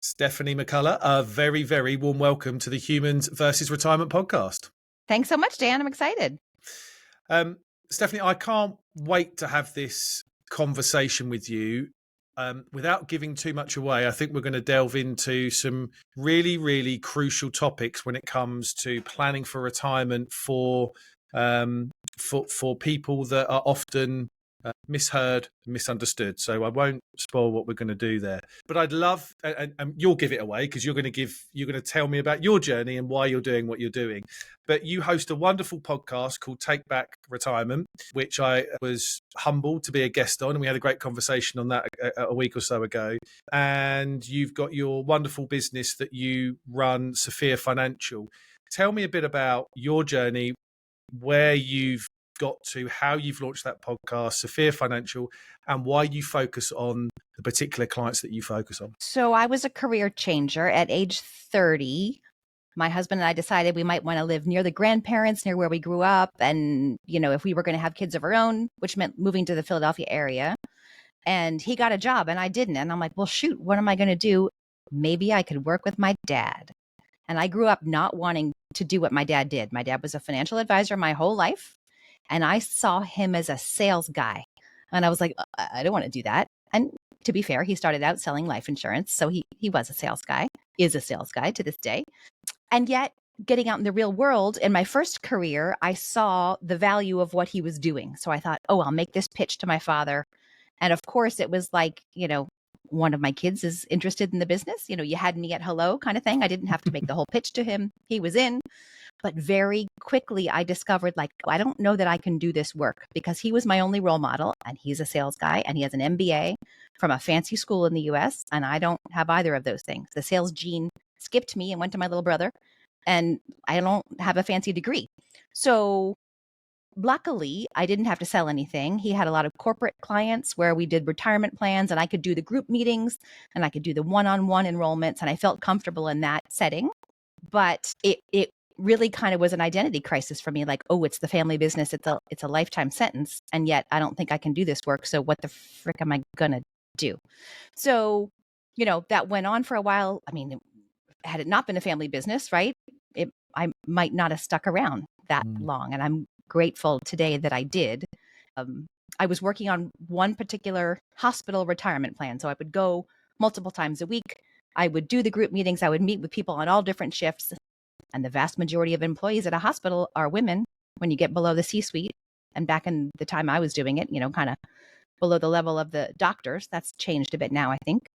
Stephanie McCullough, a very, very warm welcome to the Humans versus Retirement podcast. Thanks so much, Dan. I'm excited. Stephanie, I can't wait to have this conversation with you. Without giving too much away, I think we're going to delve into some really, really crucial topics when it comes to planning for retirement for people that are often misheard, misunderstood. So I won't spoil what we're going to do there. But I'd love, and you'll give it away because you're going to tell me about your journey and why you're doing what you're doing. But you host a wonderful podcast called Take Back Retirement, which I was humbled to be a guest on. And we had a great conversation on that a week or so ago. And you've got your wonderful business that you run, Sophia Financial. Tell me a bit about your journey, where you've got to, how you've launched that podcast, Sophia Financial, and why you focus on the particular clients that you focus on. So I was a career changer at age 30. My husband and I decided we might want to live near the grandparents, near where we grew up. And, if we were going to have kids of our own, which meant moving to the Philadelphia area. And he got a job and I didn't. And I'm like, well, shoot, what am I going to do? Maybe I could work with my dad. And I grew up not wanting to do what my dad did. My dad was a financial advisor my whole life. And I saw him as a sales guy. And I was like, I don't want to do that. And to be fair, he started out selling life insurance. So he was a sales guy, is a sales guy to this day. And yet getting out in the real world, in my first career, I saw the value of what he was doing. So I thought, I'll make this pitch to my father. And of course, it was like, one of my kids is interested in the business. You had me at hello kind of thing. I didn't have to make the whole pitch to him. He was in. But very quickly, I discovered, I don't know that I can do this work because he was my only role model and he's a sales guy and he has an MBA from a fancy school in the US. And I don't have either of those things. The sales gene skipped me and went to my little brother. And I don't have a fancy degree. So luckily, I didn't have to sell anything. He had a lot of corporate clients where we did retirement plans and I could do the group meetings and I could do the one-on-one enrollments. And I felt comfortable in that setting. But it really kind of was an identity crisis for me. It's the family business. It's a lifetime sentence. And yet I don't think I can do this work. So what the frick am I going to do? So, that went on for a while. I mean, had it not been a family business, right? I might not have stuck around that long. And I'm grateful today that I did. I was working on one particular hospital retirement plan. So I would go multiple times a week. I would do the group meetings. I would meet with people on all different shifts. And the vast majority of employees at a hospital are women when you get below the C-suite. And back in the time I was doing it, kind of below the level of the doctors. That's changed a bit now, I think.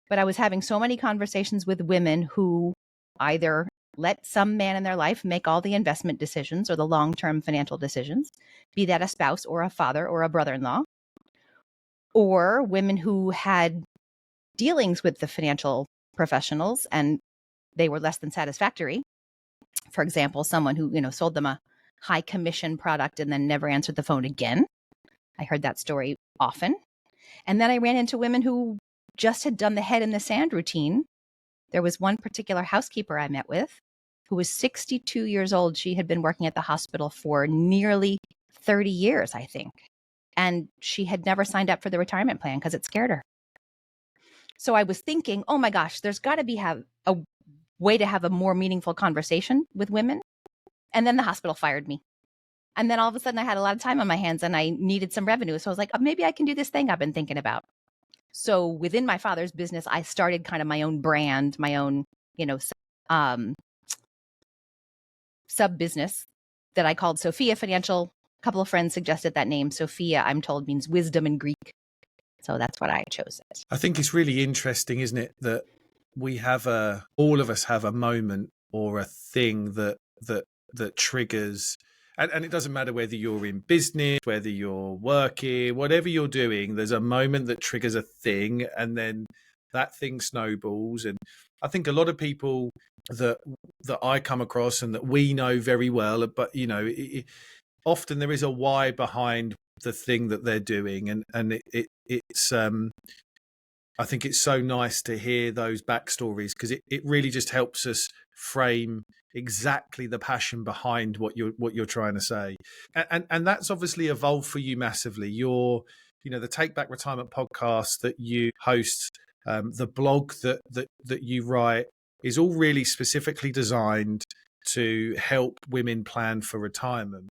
But I was having so many conversations with women who either let some man in their life make all the investment decisions or the long-term financial decisions, be that a spouse or a father or a brother-in-law, or women who had dealings with the financial professionals and they were less than satisfactory. For example, someone who, sold them a high commission product and then never answered the phone again. I heard that story often. And then I ran into women who just had done the head in the sand routine. There was one particular housekeeper I met with who was 62 years old. She had been working at the hospital for nearly 30 years, I think. And she had never signed up for the retirement plan because it scared her. So I was thinking, oh my gosh, there's got to be a way to have a more meaningful conversation with women. And then the hospital fired me. And then all of a sudden I had a lot of time on my hands and I needed some revenue. So I was like, maybe I can do this thing I've been thinking about. So within my father's business, I started kind of my own brand, my own, sub business that I called Sophia Financial. A couple of friends suggested that name. Sophia, I'm told, means wisdom in Greek. So that's what I chose it. I think it's really interesting, isn't it, that we all of us have a moment or a thing that triggers, and it doesn't matter whether you're in business, whether you're working, whatever you're doing, there's a moment that triggers a thing and then that thing snowballs. And I think a lot of people that I come across and that we know very well, but often there is a why behind the thing that they're doing, and it's I think it's so nice to hear those backstories because it really just helps us frame exactly the passion behind what you're trying to say, and that's obviously evolved for you massively. The Take Back Retirement podcast that you host The blog that you write is all really specifically designed to help women plan for retirement.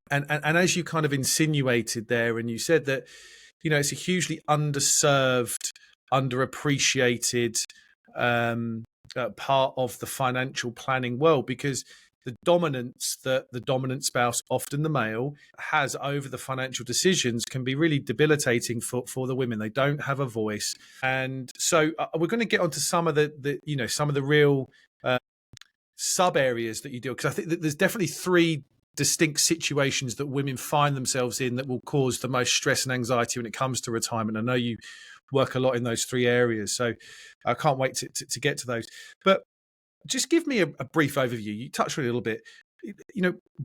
And as you kind of insinuated there, and you said that, it's a hugely underserved, underappreciated part of the financial planning world, because the dominance that the dominant spouse, often the male, has over the financial decisions can be really debilitating for the women. They don't have a voice. And so we're going to get onto some of some of the real sub areas that you do, because I think that there's definitely three distinct situations that women find themselves in that will cause the most stress and anxiety when it comes to retirement. I know you work a lot in those three areas, so I can't wait to get to those. But just give me a brief overview. You touched on it a little bit.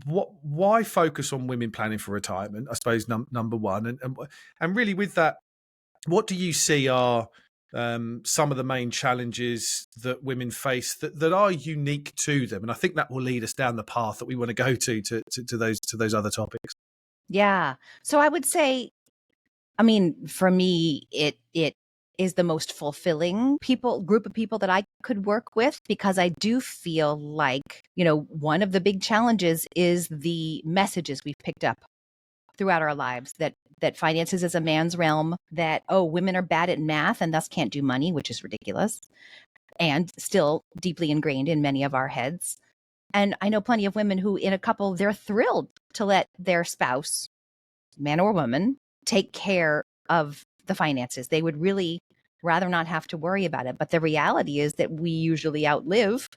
Why focus on women planning for retirement? I suppose number one, and really with that, what do you see are some of the main challenges that women face that are unique to them? And I think that will lead us down the path that we want to go to those other topics. Yeah. So I would say, for me, it is the most fulfilling group of people that I could work with, because I do feel like, one of the big challenges is the messages we've picked up throughout our lives that finances is a man's realm, that, women are bad at math and thus can't do money, which is ridiculous and still deeply ingrained in many of our heads. And I know plenty of women who, in a couple, they're thrilled to let their spouse, man or woman, take care of the finances. They would really rather not have to worry about it. But the reality is that we usually outlive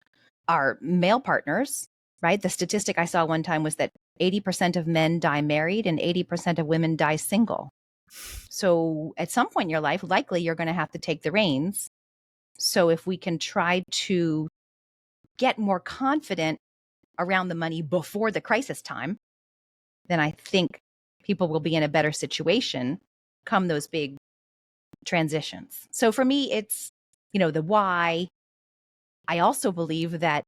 our male partners, right? The statistic I saw one time was that 80% of men die married and 80% of women die single. So at some point in your life, likely you're going to have to take the reins. So if we can try to get more confident around the money before the crisis time, then I think people will be in a better situation come those big transitions. So for me, it's, the why. I also believe that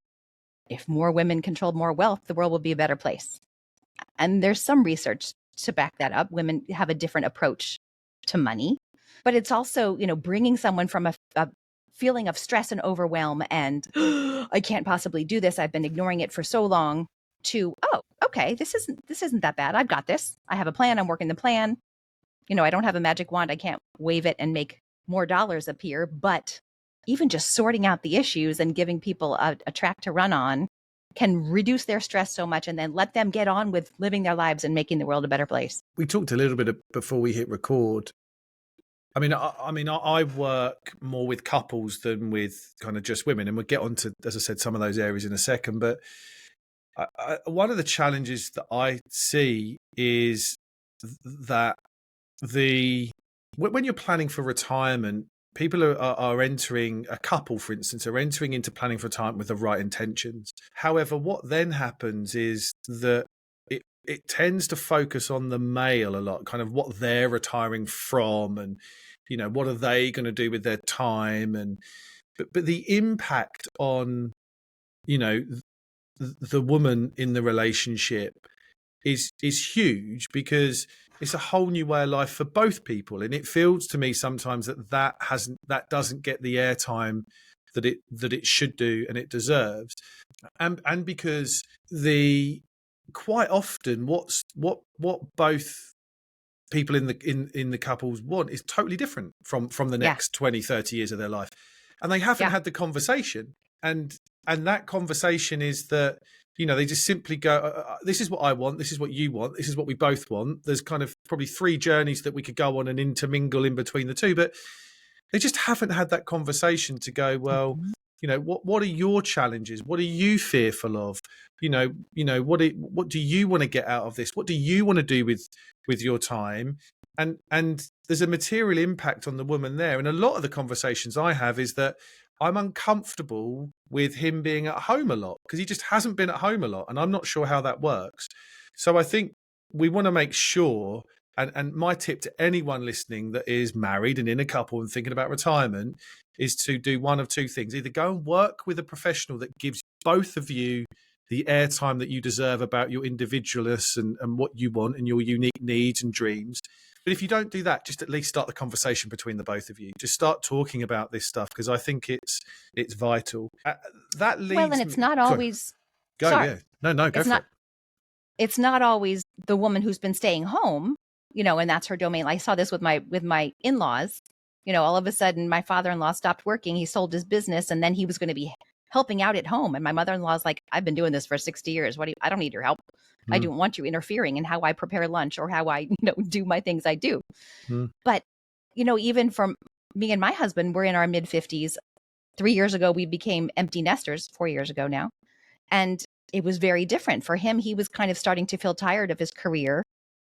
if more women controlled more wealth, the world will be a better place. And there's some research to back that up. Women have a different approach to money, but it's also, bringing someone from a feeling of stress and overwhelm and I can't possibly do this, I've been ignoring it for so long, to, okay, this isn't that bad. I've got this. I have a plan. I'm working the plan. I don't have a magic wand. I can't wave it and make more dollars appear, but even just sorting out the issues and giving people a track to run on can reduce their stress so much, and then let them get on with living their lives and making the world a better place. We talked a little bit before we hit record. I work more with couples than with kind of just women, and we'll get on to, as I said, some of those areas in a second. But one of the challenges that I see is that when you're planning for retirement, people are entering, a couple, for instance, are entering into planning for retirement with the right intentions. However, what then happens is that it tends to focus on the male a lot, kind of what they're retiring from, and what are they going to do with their time, but the impact on the woman in the relationship is huge, because it's a whole new way of life for both people, and it feels to me sometimes that doesn't get the airtime that it should do and it deserves, and because quite often what both people in the couples want is totally different from the next 20, 30 years of their life, and they haven't had the conversation, and that conversation is that they just simply go, this is what I want, this is what you want, this is what we both want. There's kind of probably three journeys that we could go on and intermingle in between the two, but they just haven't had that conversation to go, well, what are your challenges? What are you fearful of? What do you want to get out of this? What do you want to do with your time? And there's a material impact on the woman there. And a lot of the conversations I have is that I'm uncomfortable with him being at home a lot, because he just hasn't been at home a lot, and I'm not sure how that works. So I think we want to make sure, and my tip to anyone listening that is married and in a couple and thinking about retirement, is to do one of two things. Either go and work with a professional that gives both of you the airtime that you deserve about your individualness and what you want and your unique needs and dreams. But if you don't do that, just at least start the conversation between the both of you. Just start talking about this stuff, because I think it's vital. That leads. Well, and it's not always. Go, sorry, yeah. No, go it's for not. it. It's not always the woman who's been staying home, and that's her domain. I saw this with my in-laws. All of a sudden, my father-in-law stopped working. He sold his business, and then he was going to be helping out at home. And my mother-in-law's like, I've been doing this for 60 years. I don't need your help. I don't want you interfering in how I prepare lunch or how I, do my things I do. But, even from me and my husband, we're in our mid 50s. 3 years ago, we became empty nesters, 4 years ago now. And it was very different for him. He was kind of starting to feel tired of his career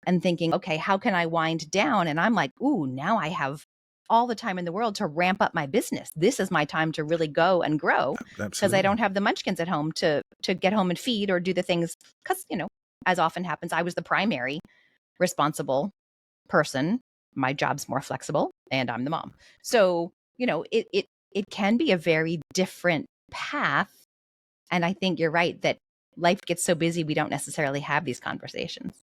and thinking, okay, how can I wind down? And I'm like, ooh, now I have all the time in the world to ramp up my business. This is my time to really go and grow, because I don't have the munchkins at home to get home and feed or do the things. Because, as often happens, I was the primary responsible person. My job's more flexible and I'm the mom. So, it can be a very different path. And I think you're right that life gets so busy, we don't necessarily have these conversations.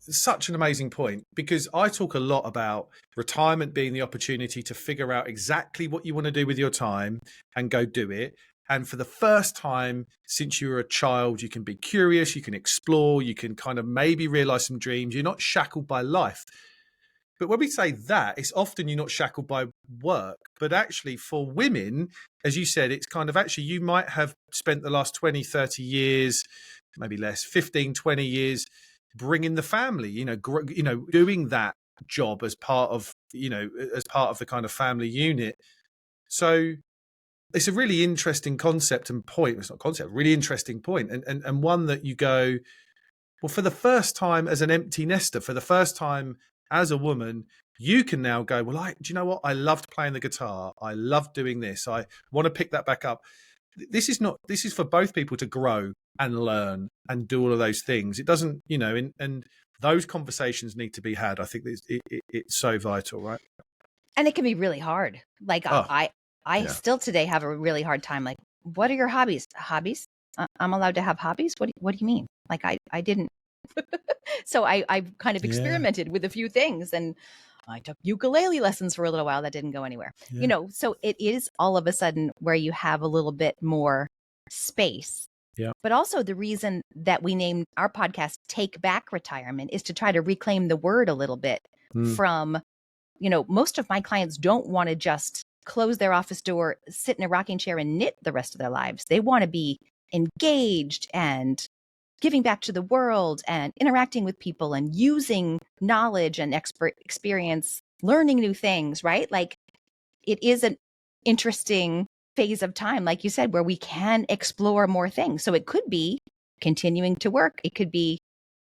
Such an amazing point, because I talk a lot about retirement being the opportunity to figure out exactly what you want to do with your time and go do it. And for the first time since you were a child, you can be curious, you can explore, you can kind of maybe realize some dreams. You're not shackled by life. But when we say that, it's often you're not shackled by work. But actually for women, as you said, it's kind of actually you might have spent the last 20, 30 years, maybe less, 15, 20 years bringing the family, doing that job as part of the kind of family unit. So it's a really interesting concept and point. It's not concept, really interesting point. And one that you go, well, for the first time as an empty nester, for the first time as a woman, you can now go, well, do you know what? I loved playing the guitar. I loved doing this. I want to pick that back up. This is for both people to grow and learn and do all of those things. It doesn't, and those conversations need to be had. I think it's so vital, right? And it can be really hard. Like I still today have a really hard time. Like, what are your hobbies? Hobbies? I'm allowed to have hobbies? What do you mean? Like I didn't. So I've kind of experimented with a few things, and I took ukulele lessons for a little while. That didn't go anywhere. So it is all of a sudden where you have a little bit more space. Yeah. But also the reason that we named our podcast Take Back Retirement is to try to reclaim the word a little bit from, most of my clients don't want to just close their office door, sit in a rocking chair and knit the rest of their lives. They want to be engaged and giving back to the world and interacting with people and using knowledge and experience, learning new things, right? Like, it is an interesting phase of time, like you said, where we can explore more things. So it could be continuing to work. It could be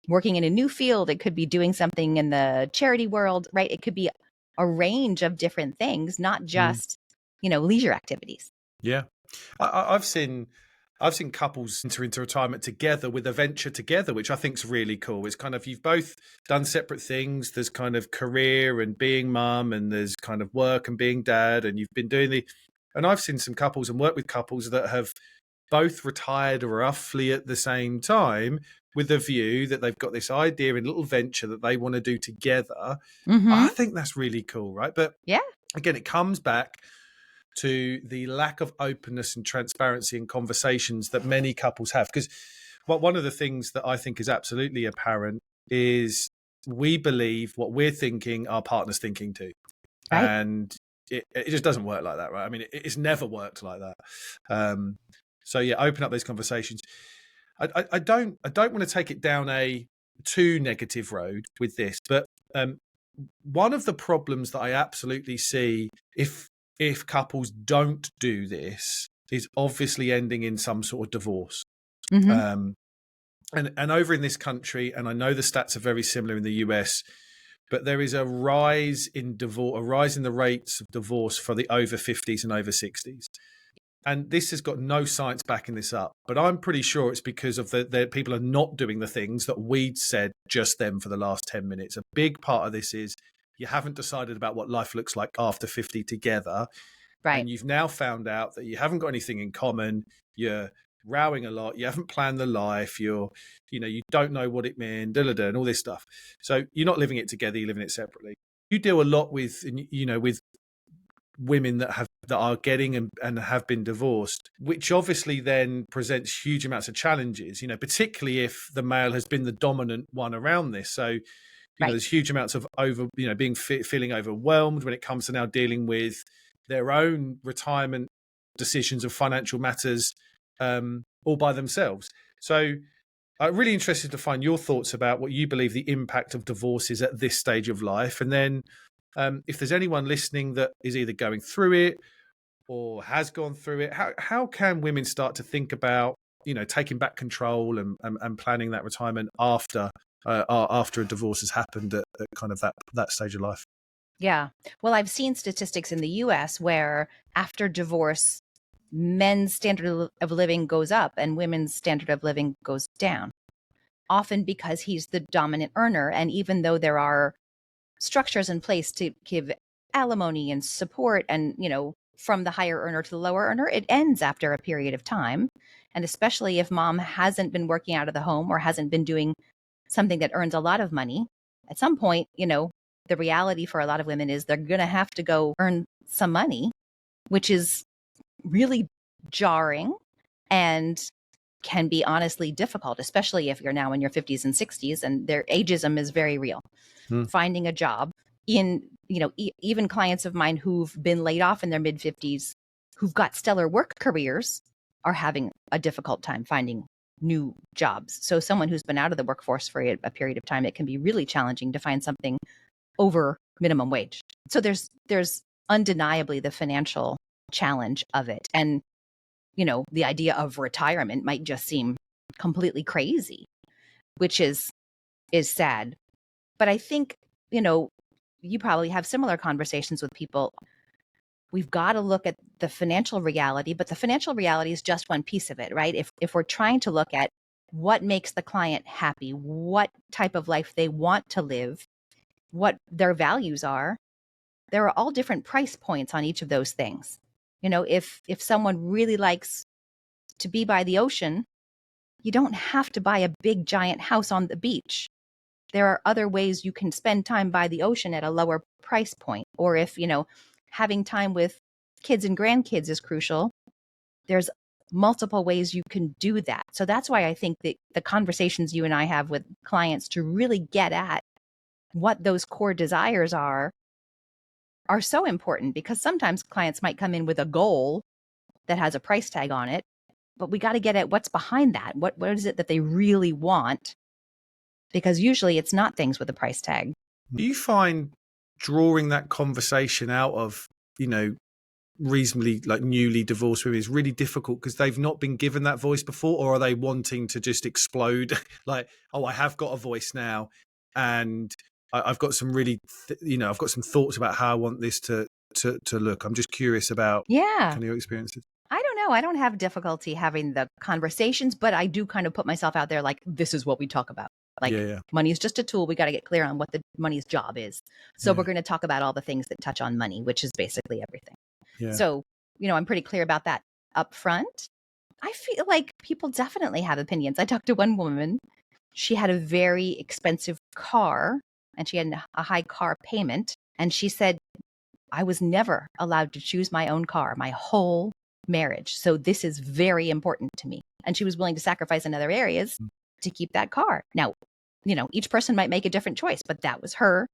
working in a new field. It could be doing something in the charity world, right? It could be a range of different things, not just, leisure activities. Yeah. I've seen couples enter into retirement together with a venture together, which I think is really cool. It's kind of, you've both done separate things. There's kind of career and being mum, and there's kind of work and being dad, and you've been doing and I've seen some couples and worked with couples that have both retired roughly at the same time, with the view that they've got this idea and little venture that they want to do together. I think that's really cool, right? But yeah, again, it comes back to the lack of openness and transparency in conversations that many couples have. Because one of the things that I think is absolutely apparent is we believe what we're thinking, our partner's thinking too. Right. And it just doesn't work like that, right? I mean, it's never worked like that. So yeah, open up those conversations. I don't want to take it down a too negative road with this, but one of the problems that I absolutely see if couples don't do this is obviously ending in some sort of divorce. And over in this country, and I know the stats are very similar in the US, but there is a rise in the rates of divorce for the over 50s and over 60s. And this has got no science backing this up, but I'm pretty sure it's because of the people are not doing the things that we'd said just then for the last 10 minutes. A big part of this is you haven't decided about what life looks like after 50 together. Right. And you've now found out that you haven't got anything in common. You're rowing a lot, you haven't planned the life, you don't know what it meant, and all this stuff. So you're not living it together, you're living it separately. You deal a lot with, with women that are getting and have been divorced, which obviously then presents huge amounts of challenges, particularly if the male has been the dominant one around this. So, there's huge amounts of feeling overwhelmed when it comes to now dealing with their own retirement decisions of financial matters, all by themselves. So I'm really interested to find your thoughts about what you believe the impact of divorce is at this stage of life. And then if there's anyone listening that is either going through it or has gone through it, how can women start to think about, taking back control and planning that retirement after a divorce has happened at kind of that stage of life? Yeah. Well, I've seen statistics in the US where after divorce, men's standard of living goes up and women's standard of living goes down, often because he's the dominant earner. And even though there are structures in place to give alimony and support and, from the higher earner to the lower earner, it ends after a period of time. And especially if mom hasn't been working out of the home or hasn't been doing something that earns a lot of money, at some point, the reality for a lot of women is they're going to have to go earn some money, which is really jarring and can be honestly difficult, especially if you're now in your 50s and 60s and their ageism is very real. Finding a job in, even clients of mine who've been laid off in their mid 50s, who've got stellar work careers, are having a difficult time finding new jobs. So someone who's been out of the workforce for a period of time, it can be really challenging to find something over minimum wage. So there's undeniably the financial challenge of it. And, the idea of retirement might just seem completely crazy, which is sad. But I think, you probably have similar conversations with people. We've got to look at the financial reality, but the financial reality is just one piece of it, right? If we're trying to look at what makes the client happy, what type of life they want to live, what their values are, there are all different price points on each of those things. If someone really likes to be by the ocean, you don't have to buy a big giant house on the beach. There are other ways you can spend time by the ocean at a lower price point. Or if, having time with kids and grandkids is crucial, there's multiple ways you can do that. So that's why I think that the conversations you and I have with clients to really get at what those core desires are so important, because sometimes clients might come in with a goal that has a price tag on it, but we got to get at what's behind that. What is it that they really want? Because usually it's not things with a price tag. Do you find drawing that conversation out of, reasonably like newly divorced women is really difficult because they've not been given that voice before? Or are they wanting to just explode like, oh, I have got a voice now and I've got some really, I've got some thoughts about how I want this to look. I'm just curious about kind of your experiences. I don't know. I don't have difficulty having the conversations, but I do kind of put myself out there like, this is what we talk about. Like, money is just a tool. We got to get clear on what the money's job is. So we're going to talk about all the things that touch on money, which is basically everything. So, I'm pretty clear about that up front. I feel like people definitely have opinions. I talked to one woman. She had a very expensive car and she had a high car payment. And she said, I was never allowed to choose my own car my whole marriage. So this is very important to me. And she was willing to sacrifice in other areas to keep that car. Now, each person might make a different choice, but that was her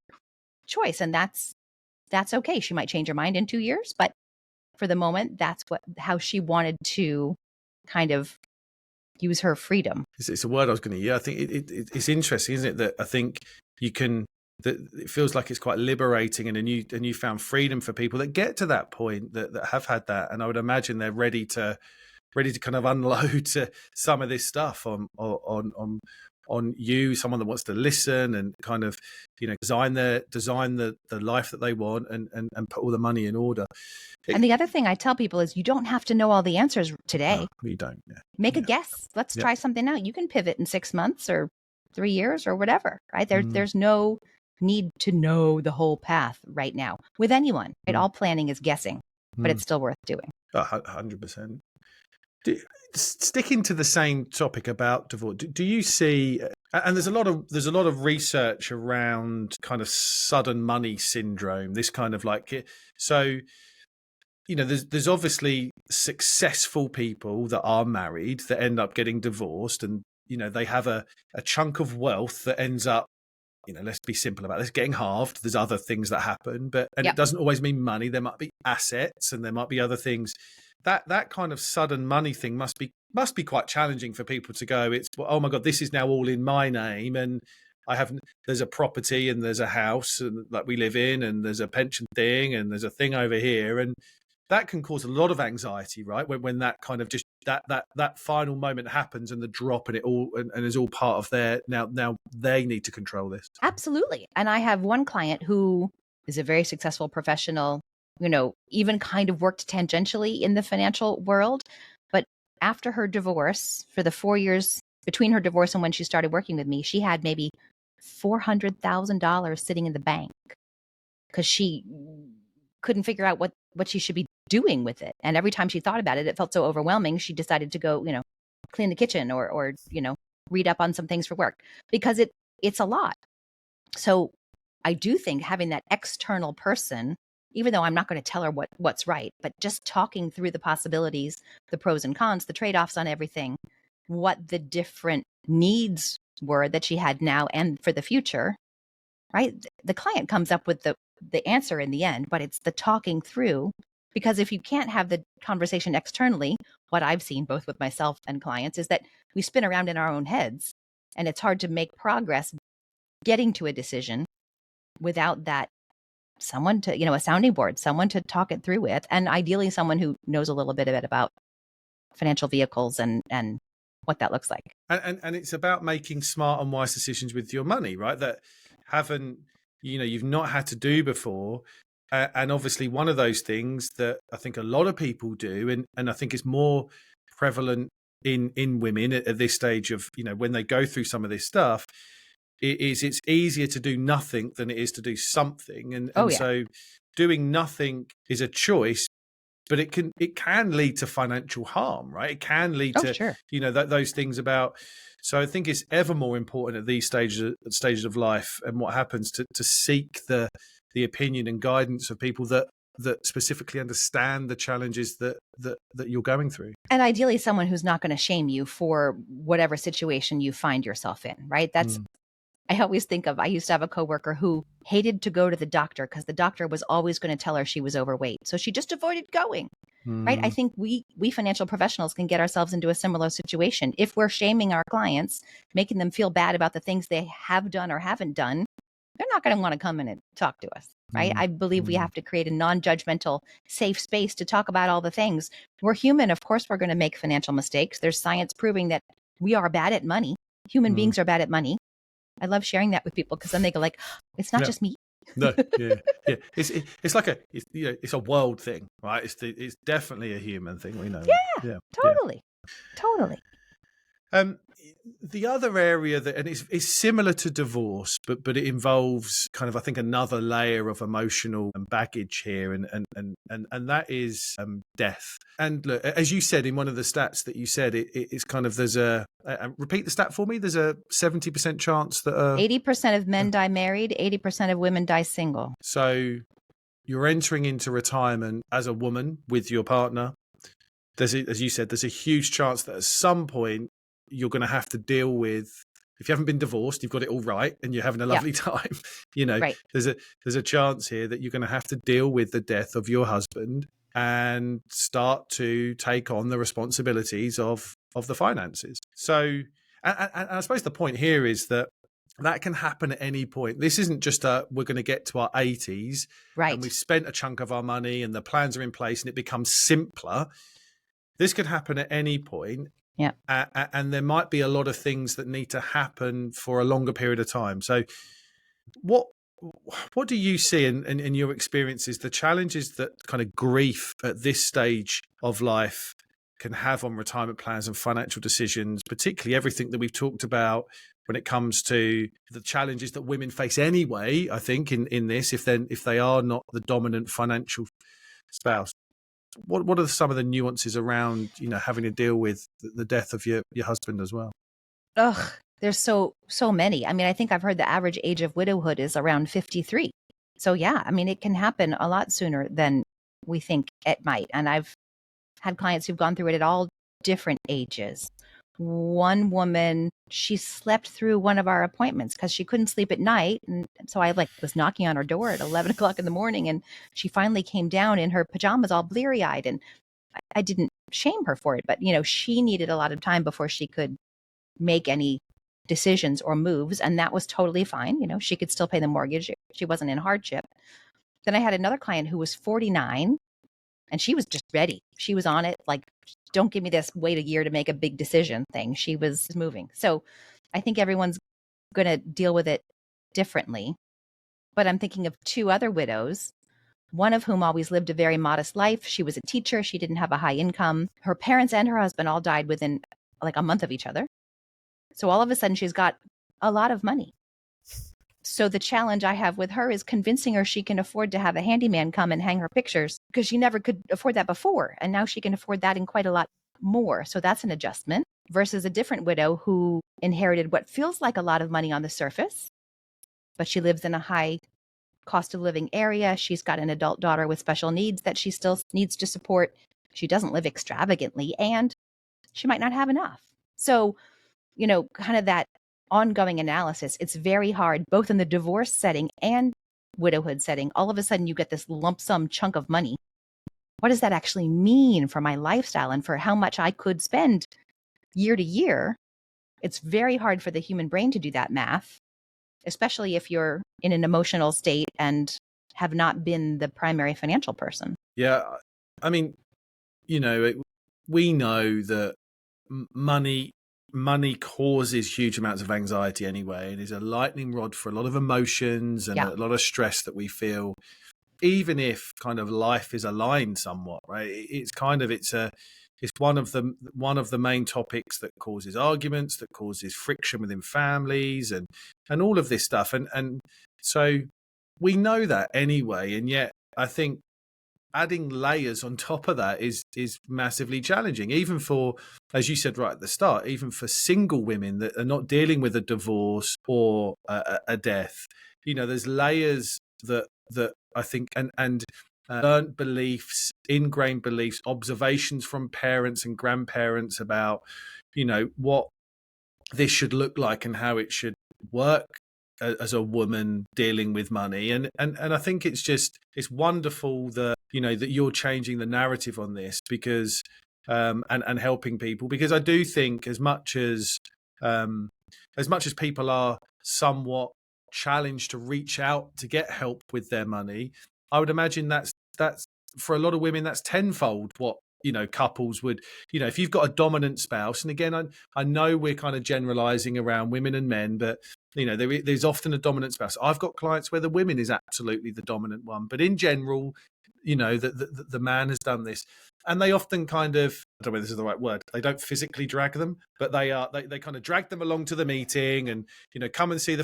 choice. And that's okay. She might change her mind in 2 years, but for the moment, that's how she wanted to kind of use her freedom. It's a word I was going to use. I think it's interesting, isn't it? That I think it feels like it's quite liberating and a newfound freedom for people that get to that point that have had that. And I would imagine they're ready to kind of unload some of this stuff on you, someone that wants to listen and kind of, design the life that they want and put all the money in order. And the other thing I tell people is you don't have to know all the answers today. No, you don't. Make a guess. Let's try something out. You can pivot in 6 months or 3 years or whatever, right? There's no need to know the whole path right now with anyone, right? All planning is guessing, but it's still worth doing. 100%. Do, sticking to the same topic about divorce, do you see? And there's a lot of research around kind of sudden money syndrome. This kind of like so. There's obviously successful people that are married that end up getting divorced, and they have a chunk of wealth that ends up, let's be simple about this, getting halved. There's other things that happen, and Yep. it doesn't always mean money. There might be assets, and there might be other things. That kind of sudden money thing must be quite challenging for people to go. It's, well, oh my God, this is now all in my name, and there's a property and there's a house that we live in, and there's a pension thing, and there's a thing over here, and that can cause a lot of anxiety, right? When that kind of just that final moment happens, and the drop, and it all and is all part of their now they need to control this. Absolutely. And I have one client who is a very successful professional, even kind of worked tangentially in the financial world. But after her divorce, for the 4 years between her divorce and when she started working with me, she had maybe $400,000 sitting in the bank because she couldn't figure out what she should be doing with it. And every time she thought about it, it felt so overwhelming. She decided to go, clean the kitchen or read up on some things for work, because it's a lot. So I do think having that external person, even though I'm not going to tell her what's right, but just talking through the possibilities, the pros and cons, the trade-offs on everything, what the different needs were that she had now and for the future, right? The client comes up with the answer in the end, but it's the talking through. Because if you can't have the conversation externally, what I've seen both with myself and clients is that we spin around in our own heads, and it's hard to make progress getting to a decision without that someone to, a sounding board, someone to talk it through with, and ideally someone who knows a little bit about financial vehicles and what that looks like. And it's about making smart and wise decisions with your money, right? That you've not had to do before. And obviously one of those things that I think a lot of people do, and I think it's more prevalent in women at this stage of, when they go through some of this stuff, it's easier to do nothing than it is to do something. And so doing nothing is a choice, but it can lead to financial harm, right? It can lead to, sure. Those things about. So I think it's ever more important at these stages of life and what happens to seek the opinion and guidance of people that specifically understand the challenges that you're going through. And ideally someone who's not going to shame you for whatever situation you find yourself in, right? I always think I used to have a coworker who hated to go to the doctor because the doctor was always going to tell her she was overweight. So she just avoided going, right? I think we financial professionals can get ourselves into a similar situation. If we're shaming our clients, making them feel bad about the things they have done or haven't done, they're not going to want to come in and talk to us, right? I believe we have to create a non-judgmental, safe space to talk about all the things. We're human. Of course, we're going to make financial mistakes. There's science proving that we are bad at money. Human beings are bad at money. I love sharing that with people because then they go like, it's not just me. No, yeah. It's like it's a world thing, right? It's definitely a human thing. We know. Yeah, totally. The other area and it's similar to divorce, but it involves kind of, I think, another layer of emotional baggage here, and that is death. And look, as you said in one of the stats that you said, it's kind of there's repeat the stat for me. There's a 70% chance that 80% of men die married, 80% of women die single. So you're entering into retirement as a woman with your partner. As you said, there's a huge chance that at some point you're going to have to deal with, if you haven't been divorced, you've got it all right and you're having a lovely time. Right. There's a chance here that you're going to have to deal with the death of your husband and start to take on the responsibilities of the finances. So, and I suppose the point here is that can happen at any point. This isn't just we're going to get to our 80s, right, and we've spent a chunk of our money and the plans are in place and it becomes simpler. This could happen at any point. Yeah. And there might be a lot of things that need to happen for a longer period of time. So what do you see in your experiences, the challenges that kind of grief at this stage of life can have on retirement plans and financial decisions, particularly everything that we've talked about when it comes to the challenges that women face anyway, I think, in this, if they are not the dominant financial spouse? what are some of the nuances around, having to deal with the death of your husband as well? Ugh, there's so many. I mean, I think I've heard the average age of widowhood is around 53. So yeah, I mean, it can happen a lot sooner than we think it might. And I've had clients who've gone through it at all different ages. One woman, she slept through one of our appointments because she couldn't sleep at night. And so I was knocking on her door at 11 o'clock in the morning, and she finally came down in her pajamas all bleary eyed. And I didn't shame her for it, but she needed a lot of time before she could make any decisions or moves. And that was totally fine. She could still pay the mortgage. She wasn't in hardship. Then I had another client who was 49, and she was just ready. She was on it. Like, don't give me this wait a year to make a big decision thing. She was moving. So I think everyone's going to deal with it differently. But I'm thinking of two other widows, one of whom always lived a very modest life. She was a teacher. She didn't have a high income. Her parents and her husband all died within like a month of each other. So all of a sudden she's got a lot of money. So the challenge I have with her is convincing her she can afford to have a handyman come and hang her pictures, because she never could afford that before. And now she can afford that and quite a lot more. So that's an adjustment versus a different widow who inherited what feels like a lot of money on the surface, but she lives in a high cost of living area. She's got an adult daughter with special needs that she still needs to support. She doesn't live extravagantly, and she might not have enough. So, kind of that ongoing analysis, it's very hard, both in the divorce setting and widowhood setting. All of a sudden you get this lump sum chunk of money. What does that actually mean for my lifestyle and for how much I could spend year to year? It's very hard for the human brain to do that math, especially if you're in an emotional state and have not been the primary financial person. Yeah. I mean, we know that money causes huge amounts of anxiety anyway. It is a lightning rod for a lot of emotions and a lot of stress that we feel, even if kind of life is aligned somewhat, right? It's one of the main topics that causes arguments, that causes friction within families and all of this stuff. And so we know that anyway. And yet I think adding layers on top of that is massively challenging, even for, as you said right at the start, even for single women that are not dealing with a divorce or a death. There's layers that I think and learned beliefs, ingrained beliefs, observations from parents and grandparents about what this should look like and how it should work as a woman dealing with money. And I think it's wonderful that that you're changing the narrative on this, because and helping people, because I do think as much as people are somewhat challenged to reach out to get help with their money, I would imagine that's for a lot of women that's tenfold what couples would, if you've got a dominant spouse. And again, I know we're kind of generalizing around women and men, but there's often a dominant spouse. I've got clients where the woman is absolutely the dominant one, but in general, the man has done this, and they often kind of, I don't know if this is the right word, they don't physically drag them, but they kind of drag them along to the meeting and come and see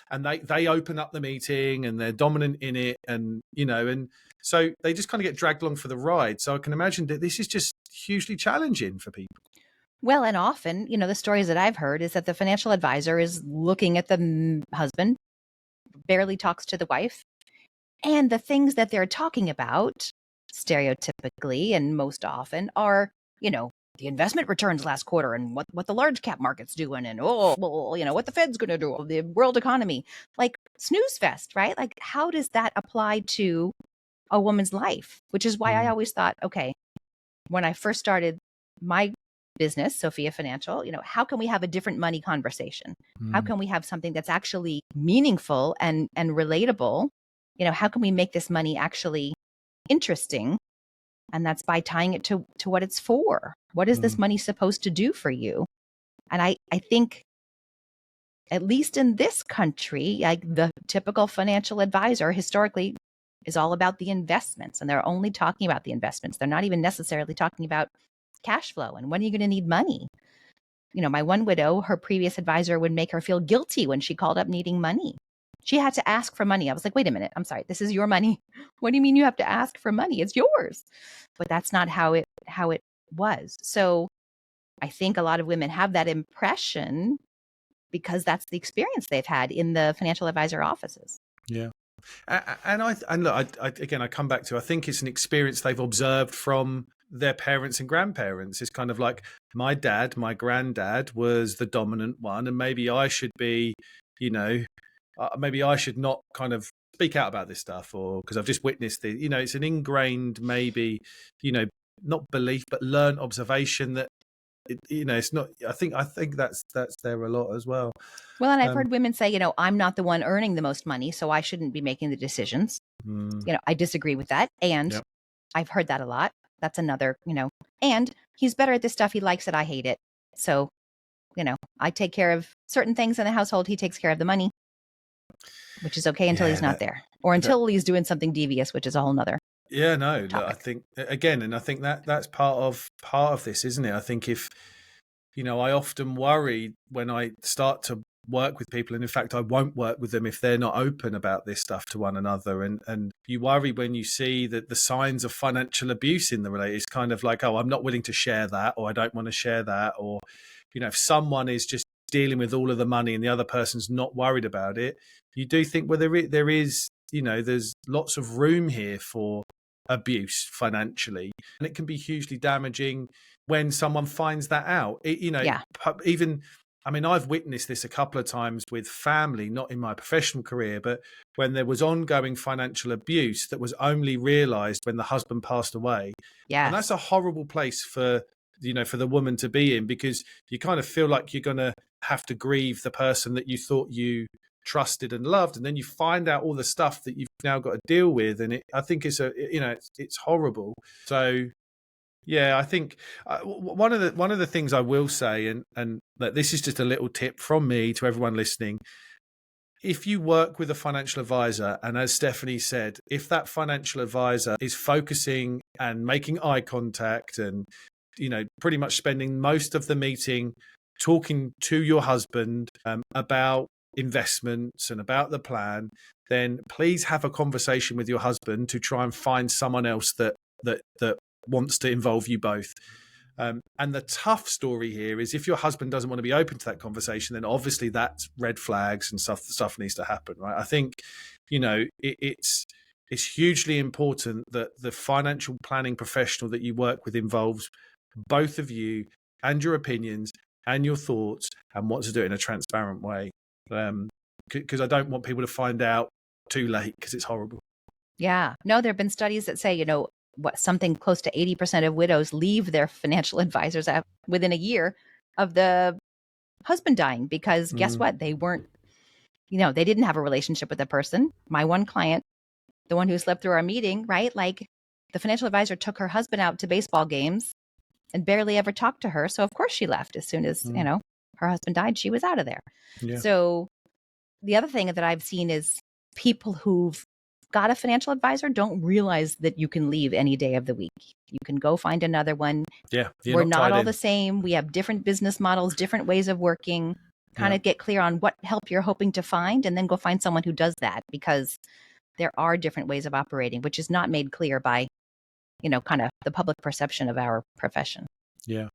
and they open up the meeting and they're dominant in it, and and so they just kind of get dragged along for the ride. So I can imagine that this is just hugely challenging for people. Well, and often, the stories that I've heard is that the financial advisor is looking at the husband, barely talks to the wife, and the things that they're talking about, stereotypically and most often, are, the investment returns last quarter and what the large cap market's doing, and what the Fed's going to do, the world economy, like snooze fest, right? Like, how does that apply to a woman's life? Which is why I always thought, okay, when I first started my business, Sophia Financial, how can we have a different money conversation? How can we have something that's actually meaningful and relatable? How can we make this money actually interesting? And that's by tying it to what it's for. What is this money supposed to do for you? And I think, at least in this country, like, the typical financial advisor historically is all about the investments, and they're only talking about the investments. They're not even necessarily talking about cash flow and when are you going to need money. My one widow, her previous advisor would make her feel guilty when she called up needing money. She had to ask for money. I was like, wait a minute. I'm sorry. This is your money. What do you mean you have to ask for money? It's yours. But that's not how it was. So I think a lot of women have that impression because that's the experience they've had in the financial advisor offices. Yeah. And look, I come back to, I think it's an experience they've observed from their parents and grandparents. It's kind of like, my dad, my granddad was the dominant one, and maybe I should be, maybe I should not kind of speak out about this stuff, or because I've just witnessed it. It's an ingrained, maybe, not belief, but learned observation that, it's not. I think that's there a lot as well. Well, and I've heard women say, I'm not the one earning the most money, so I shouldn't be making the decisions. I disagree with that. And Yep. I've heard that a lot. That's another, and he's better at this stuff. He likes it. I hate it. So, I take care of certain things in the household. He takes care of the money, which is okay until he's not there, or until he's doing something devious, which is a whole nother. Yeah, no, look, I think again, and I think that's part of this, isn't it? I think if, I often worry when I start to work with people, and in fact, I won't work with them if they're not open about this stuff to one another. And you worry when you see that the signs of financial abuse in the relationship. It's kind of like, oh, I'm not willing to share that, or I don't want to share that, or, if someone is just dealing with all of the money and the other person's not worried about it, you do think, well, there is, there's lots of room here for abuse financially, and it can be hugely damaging when someone finds that out. Even, I've witnessed this a couple of times with family, not in my professional career, but when there was ongoing financial abuse that was only realized when the husband passed away. Yeah. And that's a horrible place for the woman to be in, because you kind of feel like you're going to have to grieve the person that you thought you trusted and loved, and then you find out all the stuff that you've now got to deal with, and I think it's it's horrible. So yeah, I think one of the things I will say, and that this is just a little tip from me to everyone listening: if you work with a financial advisor, and as Stephanie said, if that financial advisor is focusing and making eye contact and pretty much spending most of the meeting talking to your husband about investments and about the plan, then please have a conversation with your husband to try and find someone else that wants to involve you both. And the tough story here is, if your husband doesn't want to be open to that conversation, then obviously that's red flags and stuff needs to happen, right? I think, it's hugely important that the financial planning professional that you work with involves both of you and your opinions and your thoughts, and wants to do it in a transparent way. Because I don't want people to find out too late, because it's horrible. Yeah. No, there have been studies that say, something close to 80% of widows leave their financial advisors within a year of the husband dying, because guess what? They weren't, they didn't have a relationship with the person. My one client, the one who slept through our meeting, right? Like, the financial advisor took her husband out to baseball games and barely ever talked to her. So of course she left as soon as, her husband died. She was out of there. Yeah. So the other thing that I've seen is people who've got a financial advisor don't realize that you can leave any day of the week. You can go find another one. Yeah. We're not all the same. We have different business models, different ways of working. Kind of get clear on what help you're hoping to find, and then go find someone who does that, because there are different ways of operating, which is not made clear by, kind of the public perception of our profession. Yeah.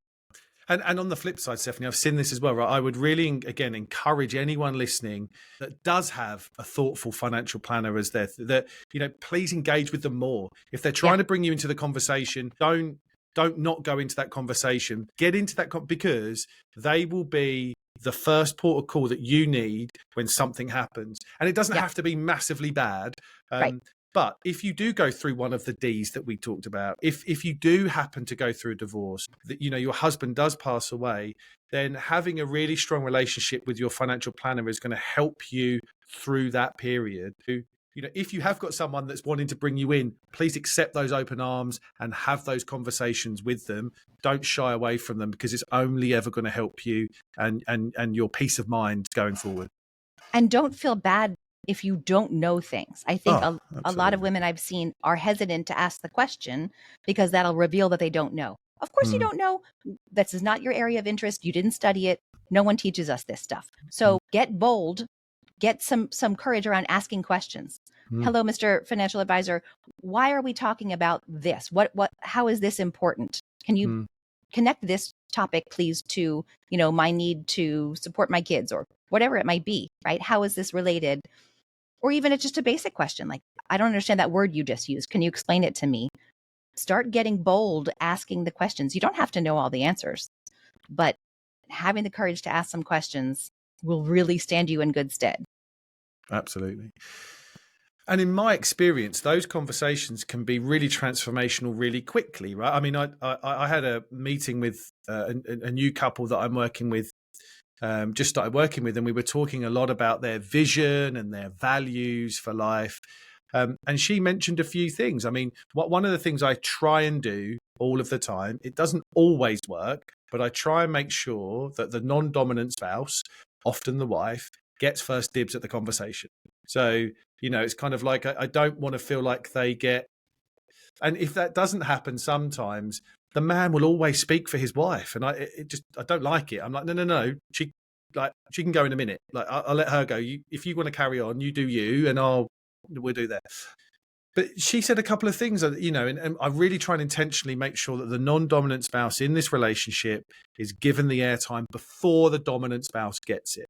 And on the flip side, Stephanie, I've seen this as well, right? I would really, again, encourage anyone listening that does have a thoughtful financial planner as that, please engage with them more. If they're trying to bring you into the conversation, don't not go into that conversation. Get into that because they will be the first port of call that you need when something happens. And it doesn't have to be massively bad. Right. But if you do go through one of the Ds that we talked about, if you do happen to go through a divorce, that your husband does pass away, then having a really strong relationship with your financial planner is going to help you through that period. If you have got someone that's wanting to bring you in, please accept those open arms and have those conversations with them. Don't shy away from them, because it's only ever going to help you and your peace of mind going forward. And don't feel bad if you don't know things. I think a lot of women I've seen are hesitant to ask the question, because that'll reveal that they don't know. Of course you don't know. This is not your area of interest. You didn't study it. No one teaches us this stuff. So get bold get some courage around asking questions. Hello, Mr. Financial Advisor. Why are we talking about this? How is this important? Can you connect this topic, please, to, my need to support my kids or whatever it might be, right? How is this related? Or even it's just a basic question. Like, I don't understand that word you just used. Can you explain it to me? Start getting bold, asking the questions. You don't have to know all the answers, but having the courage to ask some questions will really stand you in good stead. Absolutely. And in my experience, those conversations can be really transformational really quickly, right? I mean, I had a meeting with a new couple that I'm working with, just started working with, and we were talking a lot about their vision and their values for life. And she mentioned a few things. I mean, one of the things I try and do all of the time, it doesn't always work, but I try and make sure that the non-dominant spouse, often the wife, gets first dibs at the conversation. So, it's kind of like, I don't want to feel like they get, and if that doesn't happen sometimes, the man will always speak for his wife. And I don't like it. I'm like, no. She can go in a minute. Like, I'll let her go. If you want to carry on, you do you, and we'll do that. But she said a couple of things that, and I really try and intentionally make sure that the non-dominant spouse in this relationship is given the airtime before the dominant spouse gets it.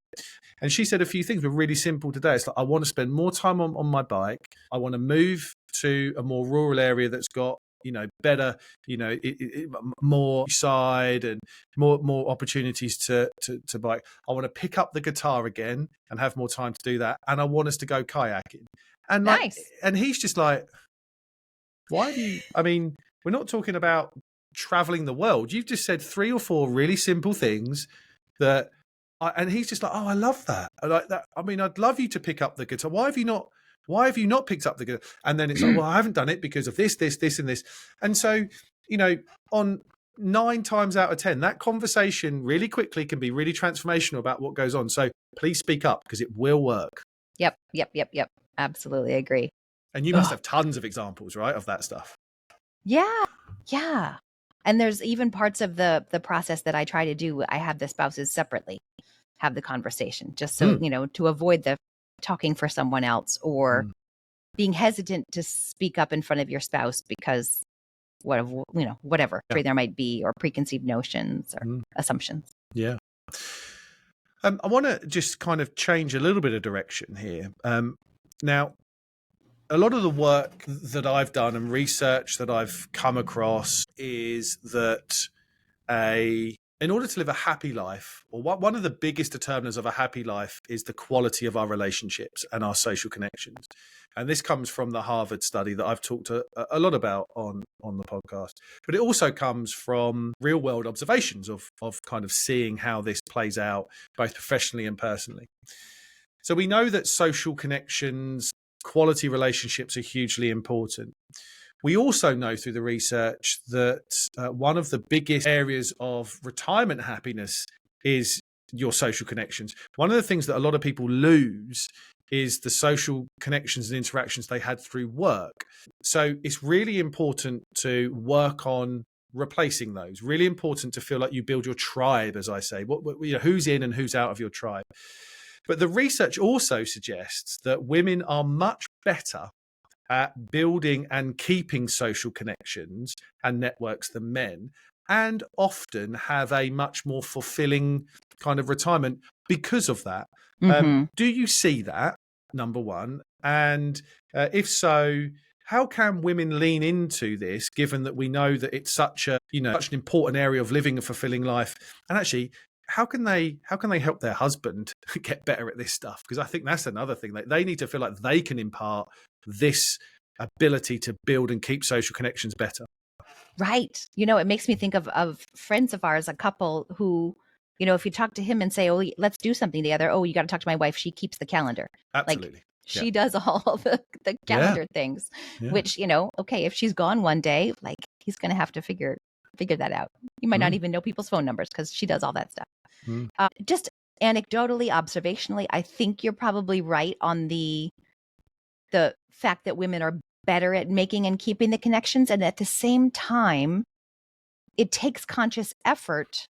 And she said a few things were really simple today. It's like, I want to spend more time on my bike. I want to move to a more rural area that's got, better, more side and more opportunities to bike. I want to pick up the guitar again and have more time to do that. And I want us to go kayaking. And nice. And he's just like, why do you, I mean, we're not talking about traveling the world. You've just said 3 or 4 really simple things that, and he's just like, oh, I love that. I like that. I mean, I'd love you to pick up the guitar. Why have you not picked up the guitar? And then it's like, well, I haven't done it because of this, and this. And so, on 9 times out of 10, that conversation really quickly can be really transformational about what goes on. So please speak up because it will work. Yep. Absolutely agree. And you must have tons of examples, right, of that stuff. Yeah. And there's even parts of the process that I try to do. I have the spouses separately have the conversation, just so, to avoid the talking for someone else or being hesitant to speak up in front of your spouse because whatever there might be, or preconceived notions or assumptions. Yeah. I want to just kind of change a little bit of direction here. Now, a lot of the work that I've done and research that I've come across is that in order to live a happy life, or one of the biggest determinants of a happy life is the quality of our relationships and our social connections. And this comes from the Harvard study that I've talked a lot about on the podcast. But it also comes from real world observations of kind of seeing how this plays out both professionally and personally. So we know that social connections, quality relationships are hugely important. We also know through the research that one of the biggest areas of retirement happiness is your social connections. One of the things that a lot of people lose is the social connections and interactions they had through work. So it's really important to work on replacing those. Really important to feel like you build your tribe, as I say. Who's in and who's out of your tribe. But the research also suggests that women are much better at building and keeping social connections and networks than men, and often have a much more fulfilling kind of retirement because of that. Do you see that, number one? And if so, how can women lean into this, given that we know that it's such an important area of living a fulfilling life? And actually, how can they help their husband get better at this stuff? Because I think that's another thing. They need to feel like they can impart this ability to build and keep social connections better. Right. It makes me think of friends of ours, a couple who, if you talk to him and say, oh, let's do something together. Oh, you got to talk to my wife. She keeps the calendar. Absolutely. Like, she does all the calendar things, which, okay, if she's gone one day, like, he's going to have to figure that out. You might not even know people's phone numbers because she does all that stuff. Just anecdotally, observationally, I think you're probably right on the fact that women are better at making and keeping the connections. And at the same time, it takes conscious effort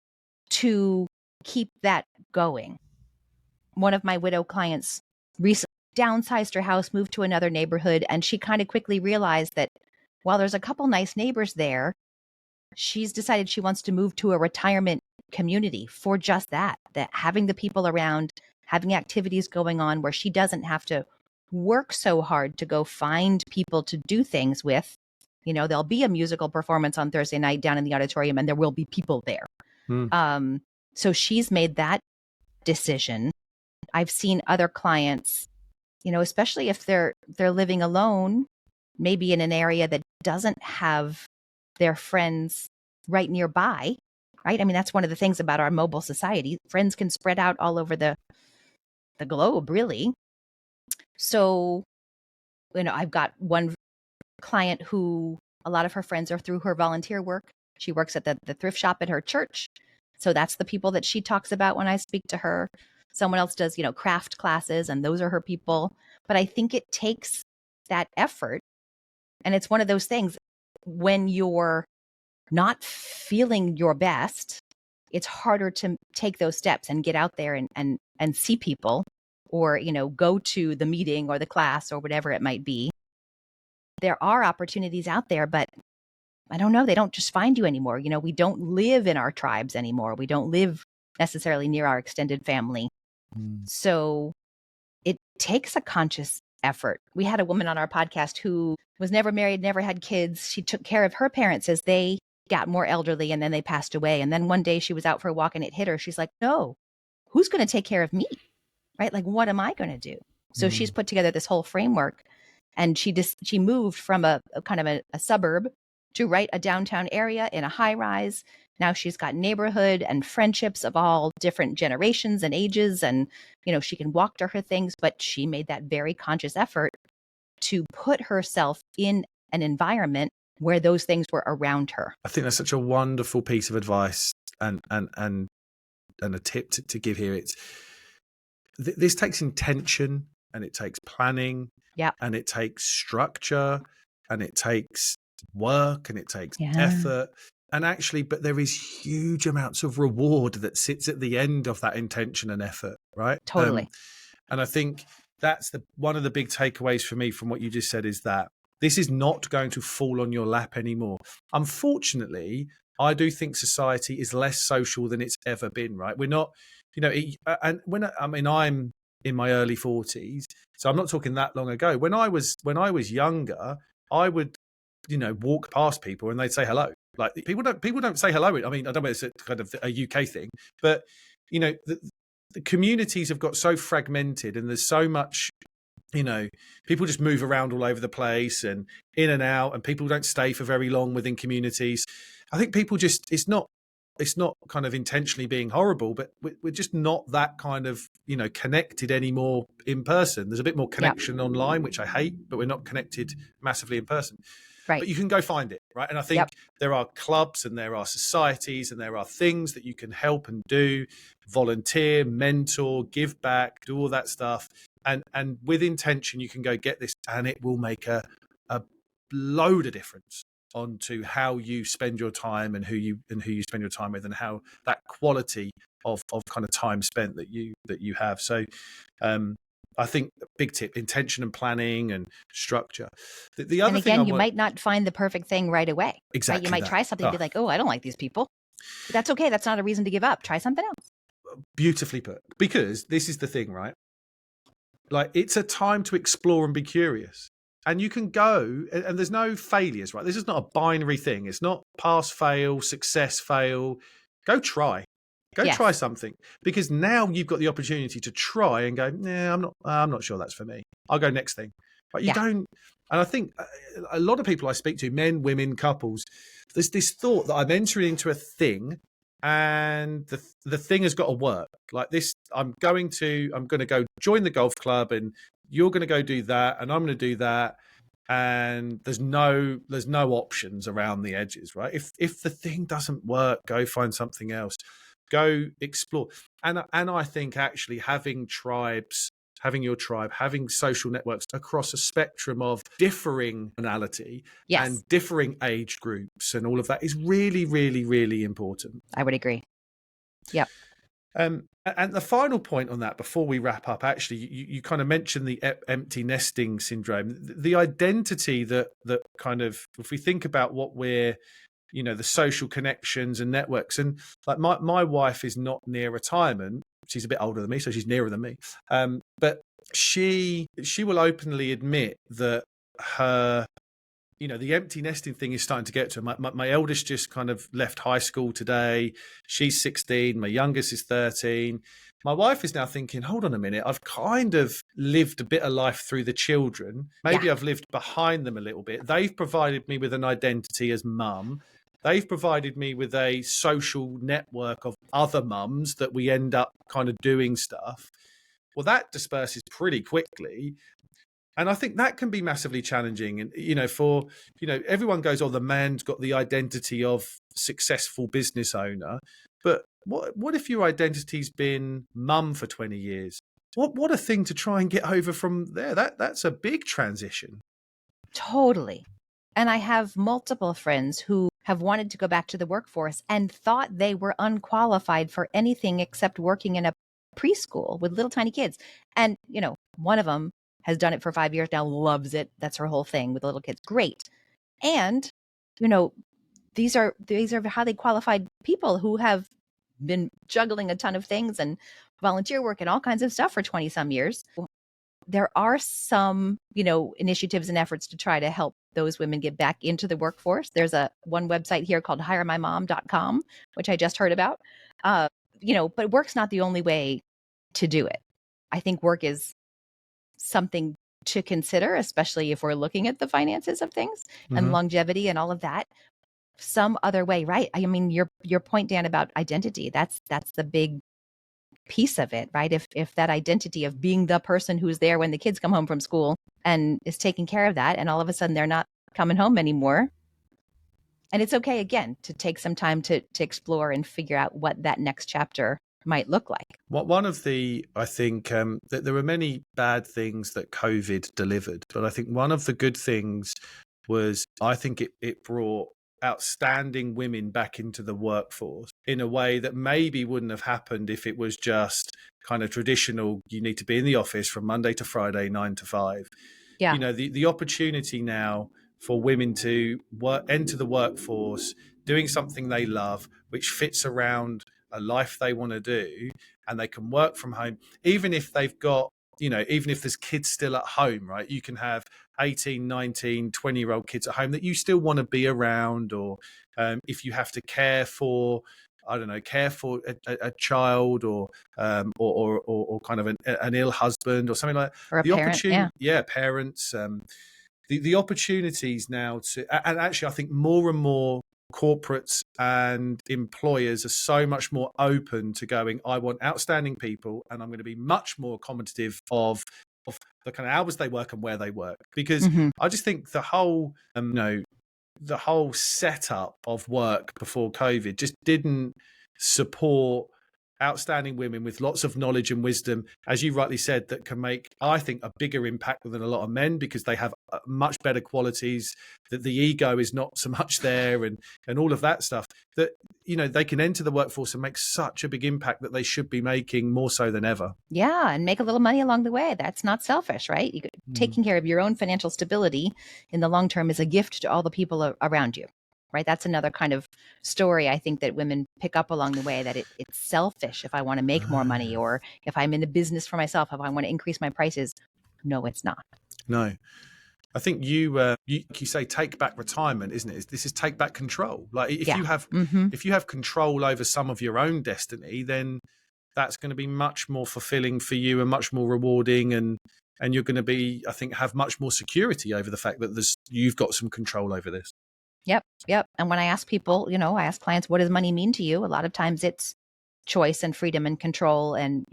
to keep that going. One of my widow clients recently downsized her house, moved to another neighborhood, and she kind of quickly realized that while there's a couple nice neighbors there, she's decided she wants to move to a retirement community for just that having the people around, having activities going on where she doesn't have to work so hard to go find people to do things with. There'll be a musical performance on Thursday night down in the auditorium and there will be people there. So she's made that decision. I've seen other clients, especially if they're living alone, maybe in an area that doesn't have their friends right nearby, right? I mean, that's one of the things about our mobile society. Friends can spread out all over the globe, really. So, I've got one client who a lot of her friends are through her volunteer work. She works at the thrift shop at her church. So that's the people that she talks about when I speak to her. Someone else does, craft classes, and those are her people. But I think it takes that effort. And it's one of those things when you're not feeling your best, it's harder to take those steps and get out there and see people, or, go to the meeting or the class or whatever it might be. There are opportunities out there, but I don't know, they don't just find you anymore. We don't live in our tribes anymore. We don't live necessarily near our extended family. So it takes a conscious effort. We had a woman on our podcast who was never married, never had kids. She took care of her parents as they got more elderly and then they passed away. And then one day she was out for a walk and it hit her. She's like, no, who's going to take care of me? Right? Like, what am I going to do? So she's put together this whole framework, and she moved from a kind of a suburb to right a downtown area in a high rise. Now she's got neighborhood and friendships of all different generations and ages. And, she can walk to her things, but she made that very conscious effort to put herself in an environment where those things were around her. I think that's such a wonderful piece of advice and a tip to give here. It's this takes intention, and it takes planning, and it takes structure, and it takes work, and it takes effort. And actually, but there is huge amounts of reward that sits at the end of that intention and effort, right? Totally. And I think that's one of the big takeaways for me from what you just said, is that this is not going to fall on your lap anymore. Unfortunately, I do think society is less social than it's ever been, right? We're not, and I'm in my early 40s, so I'm not talking that long ago. When I was younger, I would, walk past people and they'd say hello. Like, people don't say hello. I mean, I don't know if it's kind of a UK thing, but the communities have got so fragmented, and there's so much, people just move around all over the place and in and out, and people don't stay for very long within communities. I think people just, it's not kind of intentionally being horrible, but we're just not that kind of, connected anymore in person. There's a bit more connection online, which I hate, but we're not connected massively in person. Right. But you can go find it, right? And I think there are clubs and there are societies and there are things that you can help and do, volunteer, mentor, give back, do all that stuff. And with intention, you can go get this, and it will make a load of difference onto how you spend your time and who you spend your time with, and how that quality of kind of time spent that you have. So I think a big tip: intention and planning and structure. The other and again, thing you might not find the perfect thing right away. Exactly. Right? You might try something and be like, oh, I don't like these people. But that's okay. That's not a reason to give up. Try something else. Beautifully put. Because this is the thing, right? Like, it's a time to explore and be curious. And you can go, and there's no failures, right? This is not a binary thing. It's not pass, fail, success, fail. Go try. Try something, because now you've got the opportunity to try and go, nah, I'm not sure that's for me. I'll go next thing. But you don't. And I think a lot of people I speak to, men, women, couples, there's this thought that I'm entering into a thing, and the thing has got to work. Like this, I'm going to go join the golf club, and you're going to go do that, and I'm going to do that. And there's no options around the edges, right? If the thing doesn't work, go find something else. Go explore. And I think actually having tribes, having your tribe, having social networks across a spectrum of differing personality and differing age groups and all of that is really, really, really important. I would agree. Yep. And the final point on that, before we wrap up, actually, you kind of mentioned the empty nesting syndrome, the identity that kind of, if we think about what we're, the social connections and networks, and like my wife is not near retirement. She's a bit older than me, so she's nearer than me. But she will openly admit that her, the empty nesting thing is starting to get to her. My eldest just kind of left high school today. She's 16. My youngest is 13. My wife is now thinking, hold on a minute, I've kind of lived a bit of life through the children. Maybe I've lived behind them a little bit. They've provided me with an identity as mum. They've provided me with a social network of other mums that we end up kind of doing stuff. Well, that disperses pretty quickly. And I think that can be massively challenging. And, everyone goes, oh, the man's got the identity of successful business owner. But what if your identity's been mum for 20 years? What a thing to try and get over from there. That's a big transition. Totally. And I have multiple friends who have wanted to go back to the workforce and thought they were unqualified for anything except working in a preschool with little tiny kids. And, one of them has done it for 5 years now, loves it. That's her whole thing with little kids. Great. And, these are highly qualified people who have been juggling a ton of things and volunteer work and all kinds of stuff for 20 some years. There are some, initiatives and efforts to try to help those women get back into the workforce. There's one website here called hiremymom.com, which I just heard about. But work's not the only way to do it. I think work is something to consider, especially if we're looking at the finances of things and longevity and all of that. Some other way, right? I mean, your point, Dan, about identity, that's the big piece of it, right? If that identity of being the person who's there when the kids come home from school and is taking care of that, and all of a sudden they're not coming home anymore. And it's okay, again, to take some time to explore and figure out what that next chapter might look like. One of I think that there were many bad things that COVID delivered, but I think one of the good things was, I think it brought outstanding women back into the workforce in a way that maybe wouldn't have happened if it was just kind of traditional, you need to be in the office from Monday to Friday, 9 to 5. Yeah. The opportunity now for women to enter the workforce doing something they love, which fits around a life they want to do, and they can work from home, even if they've got, even if there's kids still at home, right? You can have 18, 19, 20-year-old kids at home that you still want to be around, or if you have to care for a child, or kind of an ill husband or something like that. Or a the parent, opportunity, parents. The opportunities now and actually, I think more and more corporates and employers are so much more open to going, I want outstanding people, and I'm going to be much more accommodative of the kind of hours they work and where they work. Because I just think the whole setup of work before COVID just didn't support outstanding women with lots of knowledge and wisdom, as you rightly said, that can make, I think, a bigger impact than a lot of men, because they have much better qualities, that the ego is not so much there, and all of that stuff, that they can enter the workforce and make such a big impact that they should be making more so than ever. Yeah, and make a little money along the way. That's not selfish, right? Taking care of your own financial stability in the long term is a gift to all the people around you. Right. That's another kind of story I think that women pick up along the way, that it's selfish if I want to make more money, or if I'm in the business for myself, if I want to increase my prices. No, it's not. No. I think you say take back retirement, isn't it? This is take back control. Like if you have control over some of your own destiny, then that's going to be much more fulfilling for you and much more rewarding, and you're going to be, I think, have much more security over the fact that you've got some control over this. Yep. And when I ask people, I ask clients, what does money mean to you? A lot of times it's choice and freedom and control and,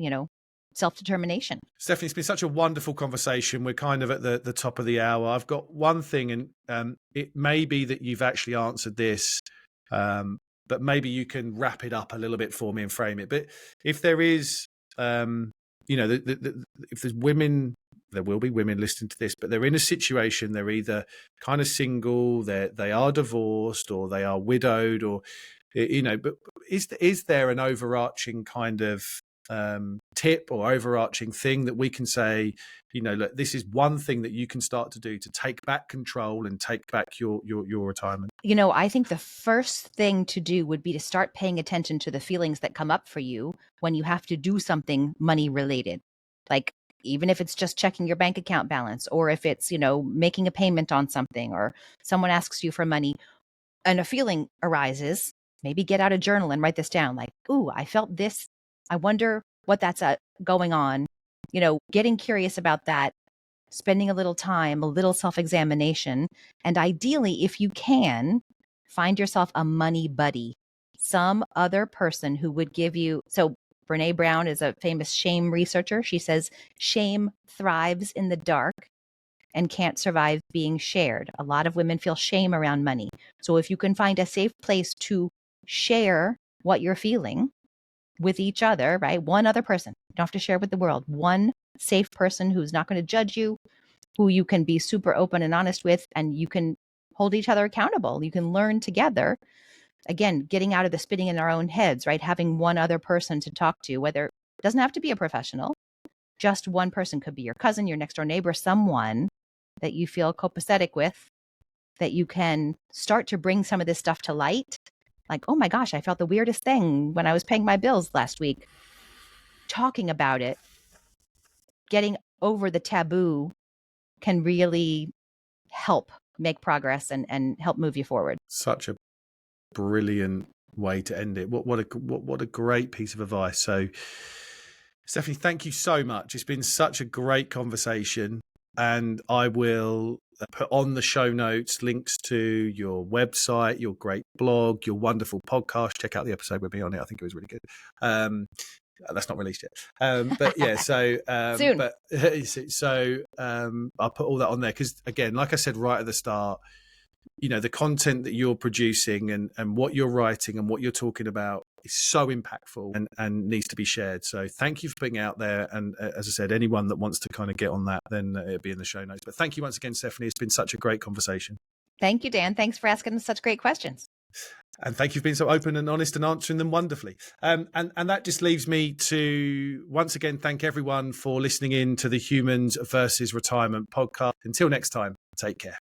self-determination. Stephanie, it's been such a wonderful conversation. We're kind of at the top of the hour. I've got one thing, and it may be that you've actually answered this, but maybe you can wrap it up a little bit for me and frame it. But if there is, if there's women, there will be women listening to this, but they're in a situation, they're either kind of single, they are divorced, or they are widowed, or But is there an overarching kind of tip or overarching thing that we can say, look, this is one thing that you can start to do to take back control and take back your retirement? I think the first thing to do would be to start paying attention to the feelings that come up for you when you have to do something money related. Like, even if it's just checking your bank account balance, or if it's, making a payment on something, or someone asks you for money and a feeling arises, maybe get out a journal and write this down. Like, ooh, I felt this. I wonder what that's going on. Getting curious about that, spending a little time, a little self-examination, and ideally, if you can, find yourself a money buddy, some other person who would give you. So Brene Brown is a famous shame researcher. She says shame thrives in the dark and can't survive being shared. A lot of women feel shame around money. So if you can find a safe place to share what you're feeling with each other, right? One other person, you don't have to share with the world. One safe person who's not going to judge you, who you can be super open and honest with, and you can hold each other accountable. You can learn together. Again, getting out of the spinning in our own heads, right? Having one other person to talk to, whether it doesn't have to be a professional, just one person, could be your cousin, your next door neighbor, someone that you feel copacetic with, that you can start to bring some of this stuff to light. Like, oh my gosh, I felt the weirdest thing when I was paying my bills last week. Talking about it, getting over the taboo, can really help make progress and help move you forward. Such a brilliant way to end it. What a great piece of advice. So, Stephanie, thank you so much. It's been such a great conversation, and I will put on the show notes links to your website, your great blog, your wonderful podcast. Check out the episode with me on it. I think it was really good. That's not released yet, but yeah. So Soon. But I'll put all that on there because, again, like I said right at the start, the content that you're producing and what you're writing and what you're talking about is so impactful and needs to be shared. So thank you for being out there. And as I said, anyone that wants to kind of get on that, then it'll be in the show notes. But thank you once again, Stephanie. It's been such a great conversation. Thank you, Dan. Thanks for asking such great questions. And thank you for being so open and honest and answering them wonderfully. And that just leaves me to once again thank everyone for listening in to the Humans versus Retirement podcast. Until next time, take care.